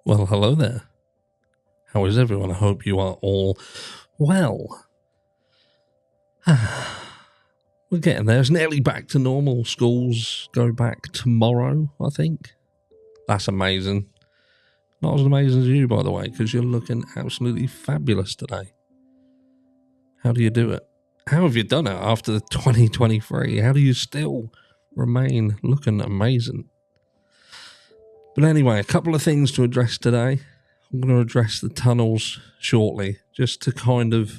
Well, hello there. How is everyone? I hope you are all well. We're getting there. It's nearly back to normal. Schools go back tomorrow, I think. That's amazing. Not as amazing as you, by the way, because you're looking absolutely fabulous today. How do you do it? How have you done it after 2023? How do you still remain looking amazing? But anyway, a couple of things to address today. I'm going to address the tunnels shortly, just to kind of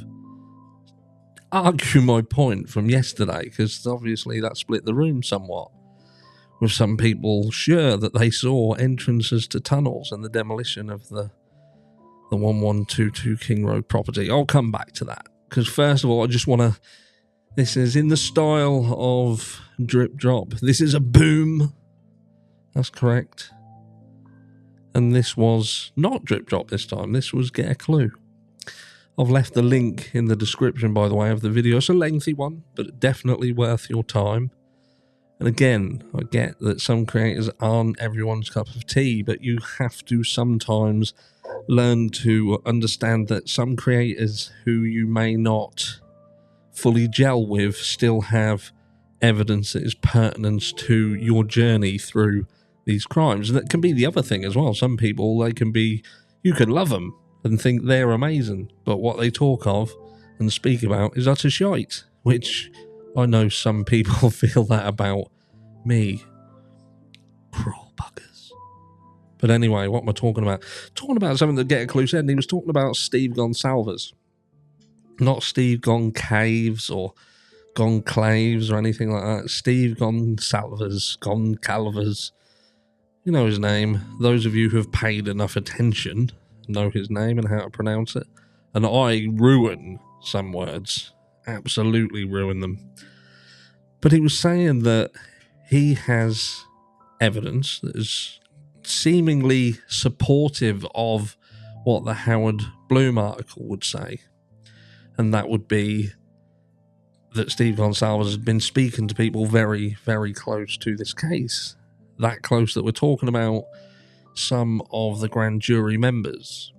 argue my point from yesterday, because obviously that split the room somewhat, with some people sure that they saw entrances to tunnels and the demolition of the 1122 King Road property. I'll come back to that, because first of all, I just want to... This is in the style of drip drop. This is a boom. That's correct. And this was not drip drop this time. This was get a clue. I've left the link in the description, by the way, of the video. It's a lengthy one, but definitely worth your time. And again, I get that some creators aren't everyone's cup of tea, but you have to sometimes learn to understand that some creators who you may not fully gel with still have evidence that is pertinent to your journey through these crimes. And that can be the other thing as well. Some people, they can be, you can love them and think they're amazing, but what they talk of and speak about is utter shite, which I know some people feel that about me. Cruel buggers. But anyway, what am I talking about? Talking about something that Get a Clue said, and he was talking about Steve Gonsalves. Not Steve Goncaves or Gonclaves or anything like that. Steve Gonsalves, Goncalves. You know his name. Those of you who have paid enough attention know his name and how to pronounce it. And I ruin some words. Absolutely ruin them. But he was saying that he has evidence that is seemingly supportive of what the Howard Bloom article would say. And that would be that Steve Gonsalves has been speaking to people very, very close to this case. That close that we're talking about some of the grand jury members.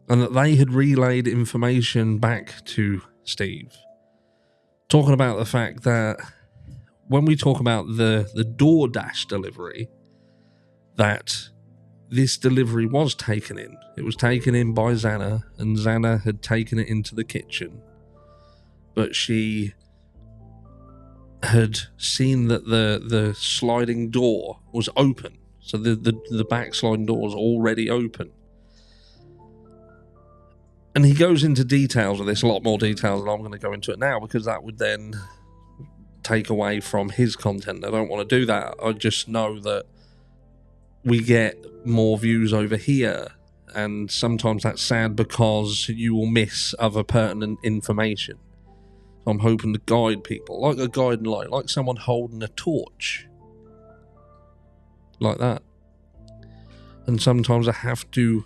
And that they had relayed information back to Steve. Talking about the fact that when we talk about the DoorDash delivery, that this delivery was taken in. It was taken in by Xana, and Xana had taken it into the kitchen. But she had seen that the sliding door was open. So the back sliding door was already open. And he goes into details of this, a lot more details than I'm going to go into it now, because that would then take away from his content. I don't want to do that. I just know that we get more views over here, and sometimes that's sad because you will miss other pertinent information. I'm hoping to guide people, like a guiding light, like someone holding a torch. Like that. And sometimes I have to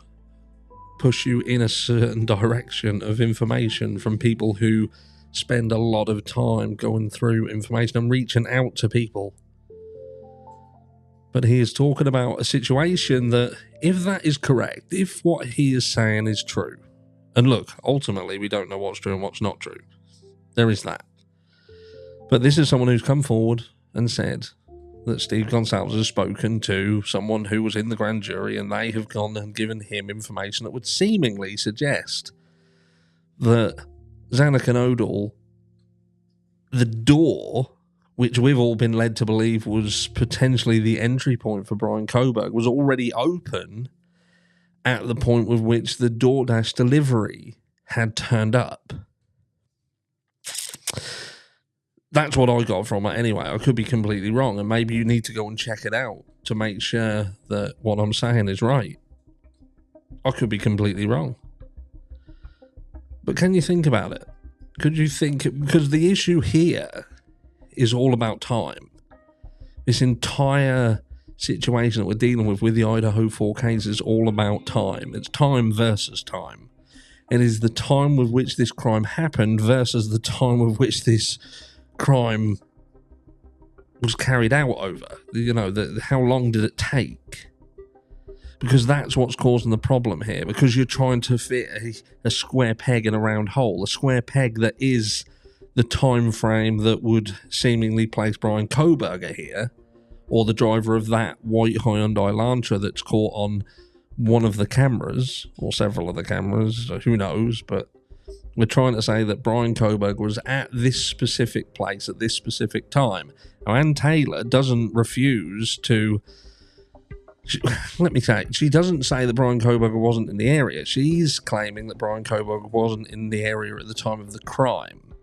push you in a certain direction of information from people who spend a lot of time going through information and reaching out to people. But he is talking about a situation that, if that is correct, if what he is saying is true, and look, ultimately we don't know what's true and what's not true. There is that. But this is someone who's come forward and said that Steve Gonsalves has spoken to someone who was in the grand jury, and they have gone and given him information that would seemingly suggest that Xana Odell, the door, which we've all been led to believe was potentially the entry point for Brian Coburg, was already open at the point with which the DoorDash delivery had turned up. That's what I got from it anyway. I could be completely wrong, and maybe you need to go and check it out to make sure that what I'm saying is right. I could be completely wrong. But can you think about it? Could you think, because the issue here is all about time. This entire situation that we're dealing with the Idaho 4 case is all about time. It's time versus time. It is the time with which this crime happened versus the time with which this crime was carried out over. You know, how long did it take? Because that's what's causing the problem here, because you're trying to fit a square peg in a round hole, a square peg that is the time frame that would seemingly place Brian Kohberger here, or the driver of that white Hyundai Elantra that's caught on one of the cameras, or several of the cameras, who knows, but we're trying to say that Brian Kohberger was at this specific place at this specific time. Now, Ann Taylor doesn't refuse to... she doesn't say that Brian Kohberger wasn't in the area. She's claiming that Brian Kohberger wasn't in the area at the time of the crime.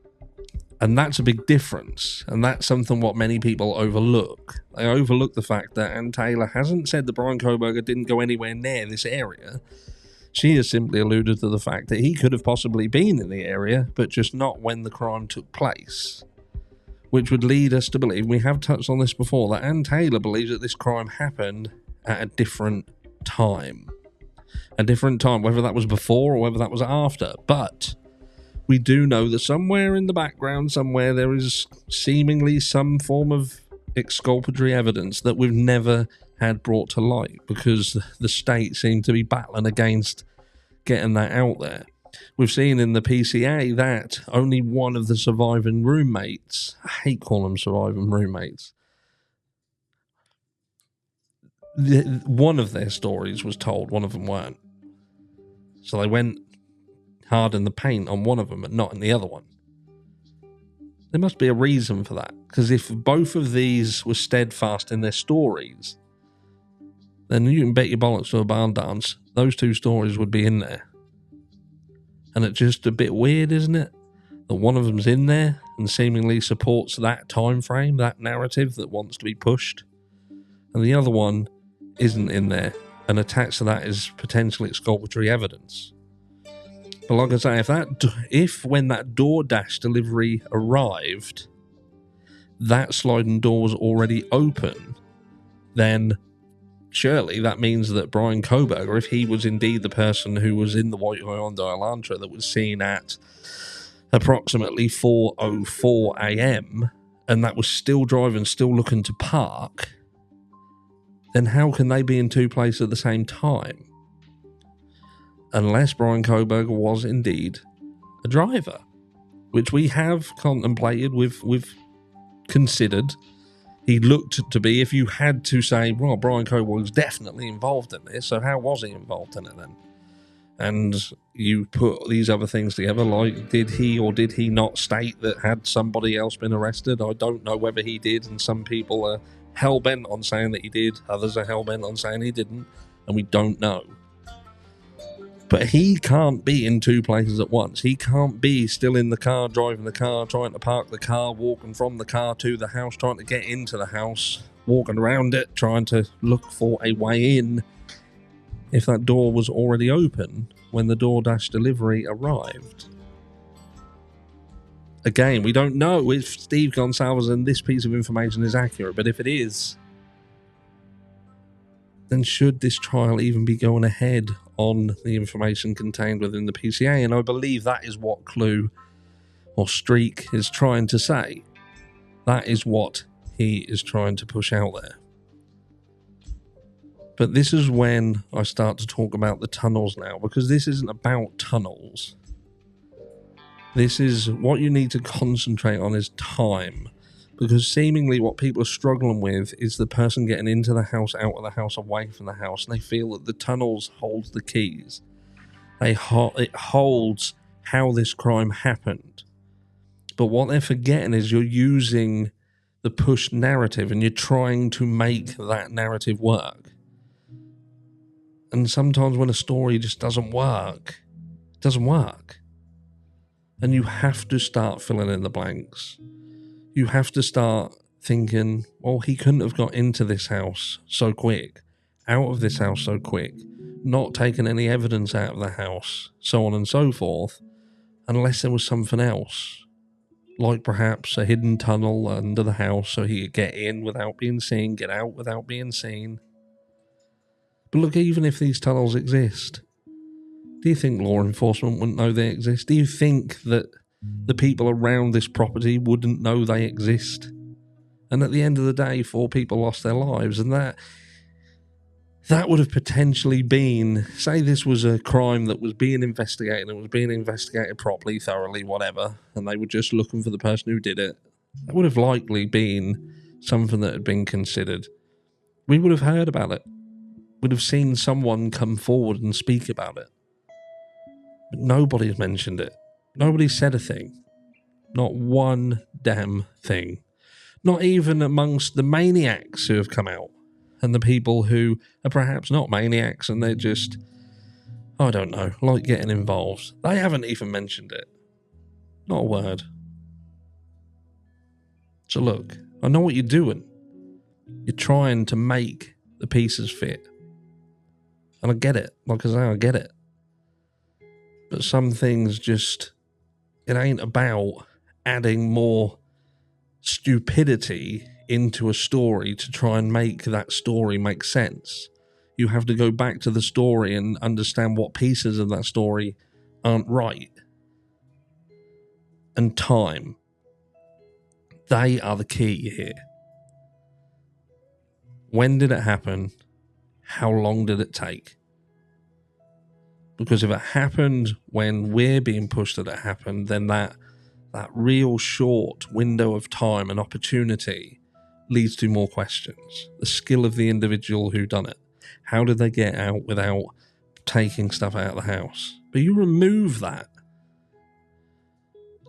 And that's a big difference. And that's something what many people overlook. They overlook the fact that Ann Taylor hasn't said that Brian Kohberger didn't go anywhere near this area. She has simply alluded to the fact that he could have possibly been in the area, but just not when the crime took place. Which would lead us to believe, we have touched on this before, that Ann Taylor believes that this crime happened at a different time. A different time, whether that was before or whether that was after. But we do know that somewhere in the background, somewhere, there is seemingly some form of exculpatory evidence that we've never had brought to light, because the state seemed to be battling against getting that out there. We've seen in the PCA that only one of the surviving roommates, I hate calling them surviving roommates, one of their stories was told, one of them weren't. So they went hard in the paint on one of them and not in the other one. There must be a reason for that, because if both of these were steadfast in their stories, then you can bet your bollocks to a barn dance those two stories would be in there. And it's just a bit weird, isn't it, that one of them's in there and seemingly supports that time frame, that narrative that wants to be pushed, and the other one isn't in there, and attached to that is potential exculpatory evidence. But like I say, if when that DoorDash delivery arrived, that sliding door was already open, then surely that means that Brian Kohberger, if he was indeed the person who was in the white Hyundai Elantra that was seen at approximately 4:04 a.m. and that was still driving, still looking to park, then how can they be in two places at the same time? Unless Brian Kohberger was indeed a driver, which we have contemplated, we've considered. He looked to be, if you had to say, well, Brian Kohberger was definitely involved in this, so how was he involved in it then? And you put these other things together, like did he or did he not state that had somebody else been arrested? I don't know whether he did, and some people are hell-bent on saying that he did, others are hell-bent on saying he didn't, and we don't know. But he can't be in two places at once. He can't be still in the car, driving the car, trying to park the car, walking from the car to the house, trying to get into the house, walking around it, trying to look for a way in, if that door was already open when the DoorDash delivery arrived. Again, we don't know if Steve Gonsalves and this piece of information is accurate, but if it is, then should this trial even be going ahead on the information contained within the PCA? And I believe that is what Clue or Streak is trying to say. That is what he is trying to push out there. But this is when I start to talk about the tunnels now, because this isn't about tunnels. This is what you need to concentrate on is time. Because seemingly what people are struggling with is the person getting into the house, out of the house, away from the house. And they feel that the tunnels holds the keys. It holds how this crime happened. But what they're forgetting is you're using the push narrative and you're trying to make that narrative work. And sometimes when a story just doesn't work, it doesn't work. And you have to start filling in the blanks. You have to start thinking, well, he couldn't have got into this house so quick, out of this house so quick, not taken any evidence out of the house, so on and so forth, unless there was something else, like perhaps a hidden tunnel under the house so he could get in without being seen, get out without being seen. But look, even if these tunnels exist, do you think law enforcement wouldn't know they exist? Do you think that the people around this property wouldn't know they exist? And at the end of the day, 4 people lost their lives, and that that would have potentially been, say this was a crime that was being investigated and was being investigated properly, thoroughly, whatever, and they were just looking for the person who did it. That would have likely been something that had been considered. We would have heard about it. We'd have seen someone come forward and speak about it. But nobody's mentioned it. Nobody said a thing. Not one damn thing. Not even amongst the maniacs who have come out and the people who are perhaps not maniacs and they're just, I don't know, like getting involved. They haven't even mentioned it. Not a word. So look, I know what you're doing. You're trying to make the pieces fit. And I get it. Like I say, I get it. But some things just, it ain't about adding more stupidity into a story to try and make that story make sense. You have to go back to the story and understand what pieces of that story aren't right. And time. They are the key here. When did it happen? How long did it take? Because if it happened when we're being pushed that it happened, then that real short window of time and opportunity leads to more questions. The skill of the individual who done it. How did they get out without taking stuff out of the house? But you remove that.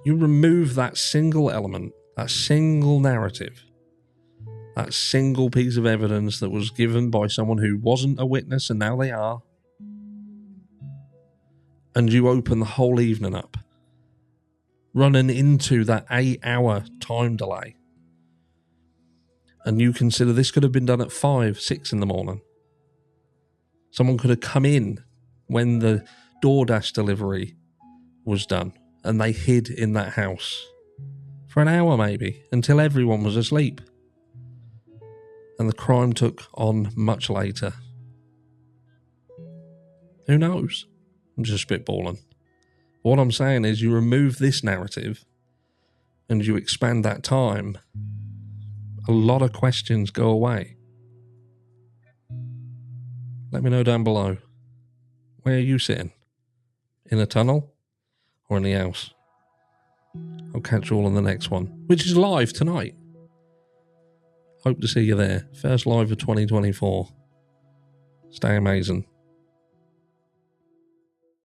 You remove that single element, that single narrative, that single piece of evidence that was given by someone who wasn't a witness and now they are. And you open the whole evening up, running into that 8-hour time delay. And you consider this could have been done at 5, 6 in the morning. Someone could have come in when the DoorDash delivery was done and they hid in that house for an hour maybe until everyone was asleep. And the crime took on much later. Who knows? I'm just spitballing. What I'm saying is you remove this narrative and you expand that time, a lot of questions go away. Let me know down below. Where are you sitting? In a tunnel or in the house? I'll catch you all on the next one, which is live tonight. Hope to see you there. First live of 2024. Stay amazing.